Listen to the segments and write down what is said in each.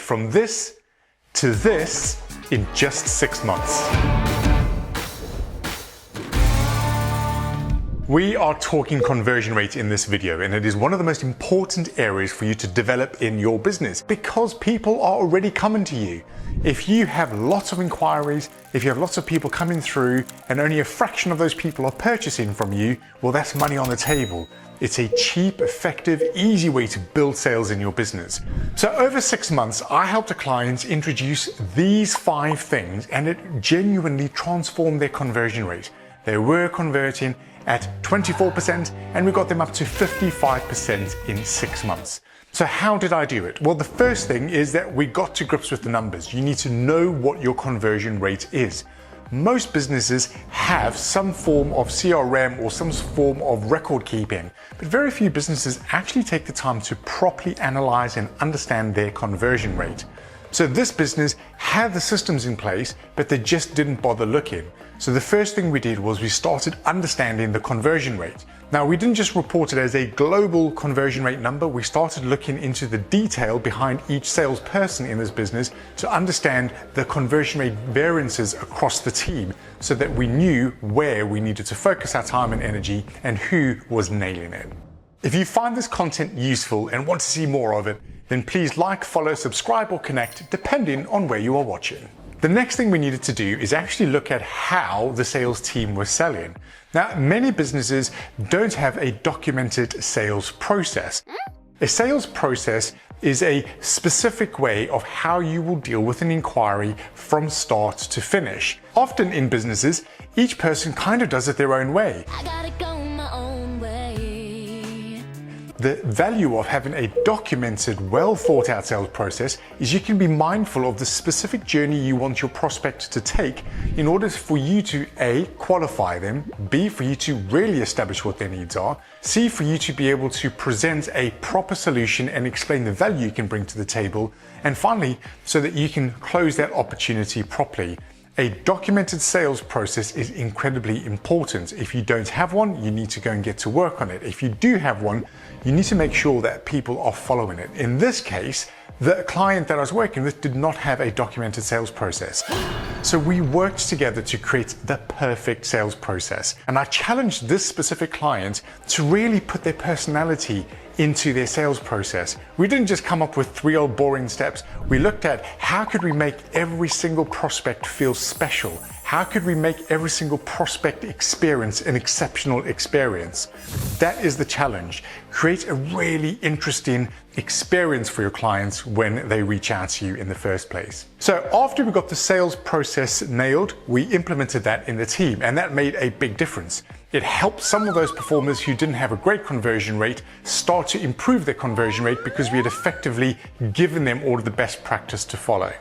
from this to this in just 6 months. We are talking conversion rate in this video, and it is one of the most important areas for you to develop in your business because people are already coming to you. If you have lots of inquiries, if you have lots of people coming through and only a fraction of those people are purchasing from you, well, that's money on the table. It's a cheap, effective, easy way to build sales in your business. So over 6 months, I helped a client introduce these 5 things, and it genuinely transformed their conversion rate. They were converting at 24%, and we got them up to 55% in 6 months. So how did I do it? Well, the first thing is that we got to grips with the numbers. You need to know what your conversion rate is. Most businesses have some form of CRM or some form of record keeping, but very few businesses actually take the time to properly analyze and understand their conversion rate. So this business had the systems in place, but they just didn't bother looking. So the first thing we did was we started understanding the conversion rate. Now, we didn't just report it as a global conversion rate number. We started looking into the detail behind each salesperson in this business to understand the conversion rate variances across the team so that we knew where we needed to focus our time and energy and who was nailing it. If you find this content useful and want to see more of it, then please like, follow, subscribe, or connect, depending on where you are watching. The next thing we needed to do is actually look at how the sales team was selling. Now, many businesses don't have a documented sales process. A sales process is a specific way of how you will deal with an inquiry from start to finish. Often in businesses, each person kind of does it their own way. The value of having a documented, well thought out sales process is you can be mindful of the specific journey you want your prospect to take in order for you to A, qualify them, B, for you to really establish what their needs are, C, for you to be able to present a proper solution and explain the value you can bring to the table, and finally, so that you can close that opportunity properly. A documented sales process is incredibly important. If you don't have one, you need to go and get to work on it. If you do have one, you need to make sure that people are following it. In this case, the client that I was working with did not have a documented sales process. So we worked together to create the perfect sales process. And I challenged this specific client to really put their personality into their sales process. We didn't just come up with 3 old boring steps. We looked at how could we make every single prospect feel special? How could we make every single prospect experience an exceptional experience? That is the challenge. Create a really interesting experience for your clients when they reach out to you in the first place. So after we got the sales process nailed, we implemented that in the team, and that made a big difference. It helped some of those performers who didn't have a great conversion rate start to improve their conversion rate because we had effectively given them all of the best practice to follow.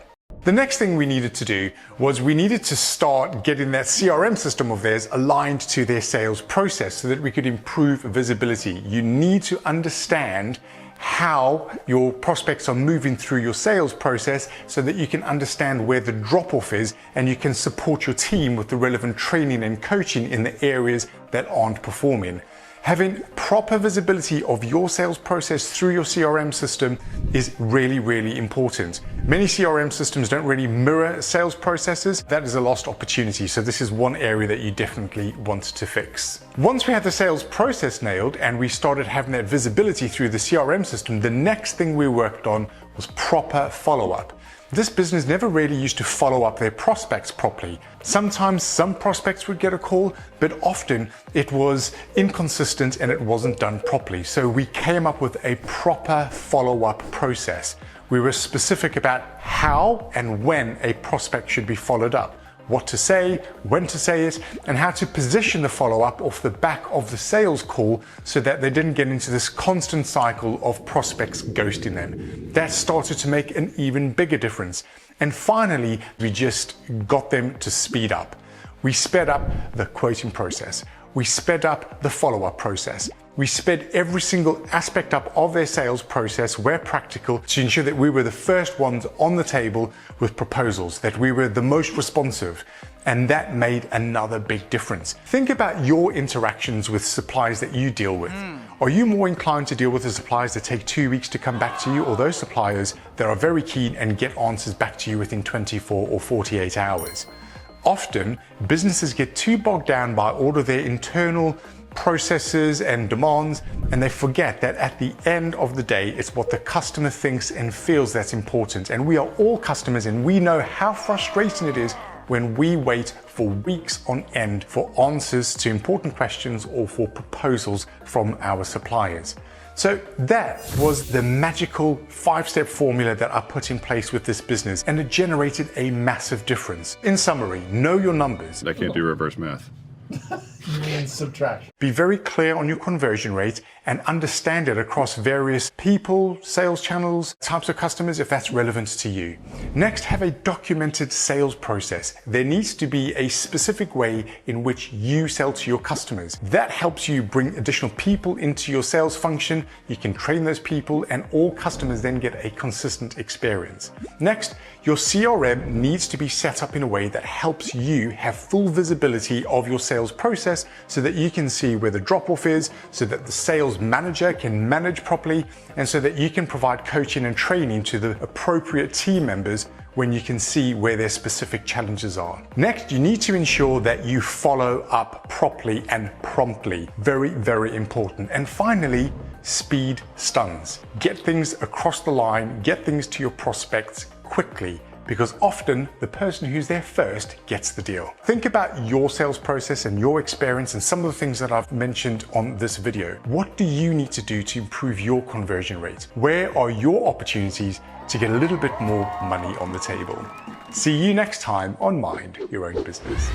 The next thing we needed to do was we needed to start getting that CRM system of theirs aligned to their sales process so that we could improve visibility. You need to understand how your prospects are moving through your sales process so that you can understand where the drop-off is and you can support your team with the relevant training and coaching in the areas that aren't performing. Having proper visibility of your sales process through your CRM system is really, really important. Many CRM systems don't really mirror sales processes. That is a lost opportunity. So this is one area that you definitely want to fix. Once we had the sales process nailed and we started having that visibility through the CRM system, the next thing we worked on was proper follow-up. This business never really used to follow up their prospects properly. Sometimes some prospects would get a call, but often it was inconsistent and it wasn't done properly. So we came up with a proper follow-up process. We were specific about how and when a prospect should be followed up. What to say, when to say it, and how to position the follow-up off the back of the sales call so that they didn't get into this constant cycle of prospects ghosting them. That started to make an even bigger difference. And finally, we just got them to speed up. We sped up the quoting process. we sped up the follow-up process. We sped every single aspect up of their sales process where practical to ensure that we were the first ones on the table with proposals, that we were the most responsive. And that made another big difference. Think about your interactions with suppliers that you deal with. Are you more inclined to deal with the suppliers that take 2 weeks to come back to you, or those suppliers that are very keen and get answers back to you within 24 or 48 hours? Often, businesses get too bogged down by all of their internal processes and demands, and they forget that at the end of the day, it's what the customer thinks and feels that's important. And we are all customers, and we know how frustrating it is when we wait for weeks on end for answers to important questions or for proposals from our suppliers. So that was the magical 5-step formula that I put in place with this business, and it generated a massive difference. In summary, know your numbers. I can't do reverse math. You mean subtraction. Be very clear on your conversion rate and understand it across various people, sales channels, types of customers, if that's relevant to you. Next, have a documented sales process. There needs to be a specific way in which you sell to your customers. That helps you bring additional people into your sales function. You can train those people, and all customers then get a consistent experience. Next, your CRM needs to be set up in a way that helps you have full visibility of your sales process, so that you can see where the drop-off is, so that the sales manager can manage properly, and so that you can provide coaching and training to the appropriate team members when you can see where their specific challenges are. Next, you need to ensure that you follow up properly and promptly. Very, very important. And finally, speed stuns. Get things across the line, get things to your prospects quickly, because often the person who's there first gets the deal. Think about your sales process and your experience and some of the things that I've mentioned on this video. What do you need to do to improve your conversion rate? Where are your opportunities to get a little bit more money on the table? See you next time on Mind Your Own Business.